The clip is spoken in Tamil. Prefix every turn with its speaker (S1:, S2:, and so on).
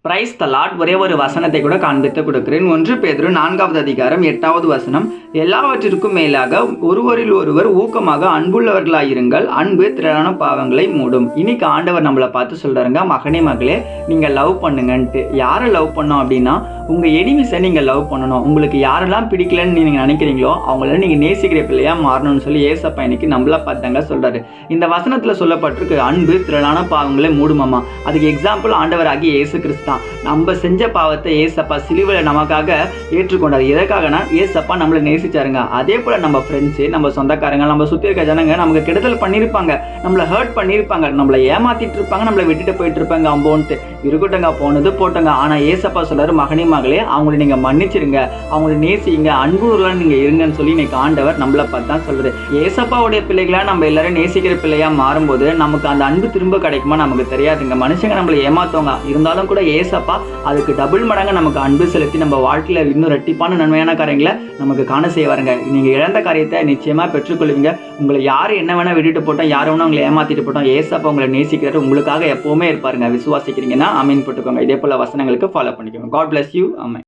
S1: Praise the Lord. ஒரே ஒரு வசனத்தை கூட காண்பித்து கொடுக்கிறேன். 1 பேதுரு 4வது அதிகாரம் 8வது வசனம். எல்லாவற்றிற்கும் மேலாக ஒருவரில் ஒருவர் ஊக்கமாக அன்புள்ளவர்களாயிருங்கள், அன்பு திரளான பாவங்களை மூடும். இன்னைக்கு ஆண்டவர் நம்மளை பார்த்து சொல்றாருங்க, மகனே மகளே நீங்க லவ் பண்ணுங்கன்ட்டு. யாரை லவ் பண்ணோம் அப்படின்னா, உங்க எனிமிஸை நீங்க லவ் பண்ணணும். உங்களுக்கு யாரெல்லாம் பிடிக்கலன்னு நீங்க நினைக்கிறீங்களோ அவங்கள நீங்க நேசிக்கிற பிள்ளையா மாறணும்னு சொல்லி ஏசப்பா இன்னைக்கு நம்மள பார்த்தாங்க சொல்றாரு. இந்த வசனத்துல சொல்லப்பட்டிருக்கு, அன்பு திரளான பாவங்களை மூடுமாமா. அதுக்கு எக்ஸாம்பிள் ஆண்டவர் ஆகிய இயேசு கிறிஸ்து தான். நம்ம செஞ்ச பாவத்தை ஏசப்பா சிலுவையில் நமக்காக ஏற்றுக்கொண்டார். எதற்காகனா ஏசப்பா நம்மளை நேசிச்சாருங்க. அதே போல நம்ம ஃப்ரெண்ட்ஸு, நம்ம சொந்தக்காரங்க, நம்ம சுற்றி இருக்க ஜனங்க நமக்கு கெடுதல் பண்ணியிருப்பாங்க, நம்மளை ஹர்ட் பண்ணியிருப்பாங்க, நம்மளை ஏமாத்திட்டு இருப்பாங்க, நம்மளை விட்டுட்டு போயிட்டு இருப்பாங்க. அம்போன்ட்டு இருக்கட்டுங்க, போனது போட்டோங்க. ஆனால் ஏசப்பா சொல்றாரு, மகனே மகளே அவங்களை நீங்கள் மன்னிச்சிருங்க, அவங்களை நேசிங்க, அன்புலாம் நீங்கள் இருங்கன்னு சொல்லி இன்னைக்கு ஆண்டவர் நம்மளை பார்த்து தான் சொல்றாரு. ஏசப்பாவுடைய பிள்ளைகளாக நம்ம எல்லாரும் நேசிக்கிற பிள்ளையா மாறும்போது நமக்கு அந்த அன்பு திரும்ப கிடைக்குமா நமக்கு தெரியாதுங்க. மனுஷங்க நம்மளை ஏமாத்துவாங்க, இருந்தாலும் கூட ஏசப்பா அதுக்கு டபுள் மடங்கு நமக்கு அன்பு செலுத்தி நம்ம வாழ்க்கையில் இன்னும் ரெட்டிப்பான நன்மையான காரியங்களை நமக்கு காண செய்வாருங்க. நீங்கள் இழந்த காரியத்தை நிச்சயமாக பெற்றுக்கொள்வீங்க. உங்களை யார் என்ன வேணால் விட்டுட்டு போட்டோம், யார் வேணா உங்களை ஏமாத்திட்டு போட்டோம், ஏசப்பா உங்களை நேசிக்கிறாரு, உங்களுக்காக எப்பவுமே இருப்பாருங்க. விசுவாசிக்கிறீங்கன்னா ஆமீன் போட்டுக்கோங்க. இதே போல வசனங்களுக்கு ஃபாலோ பண்ணிக்கோங்க. God bless you. ஆமென்.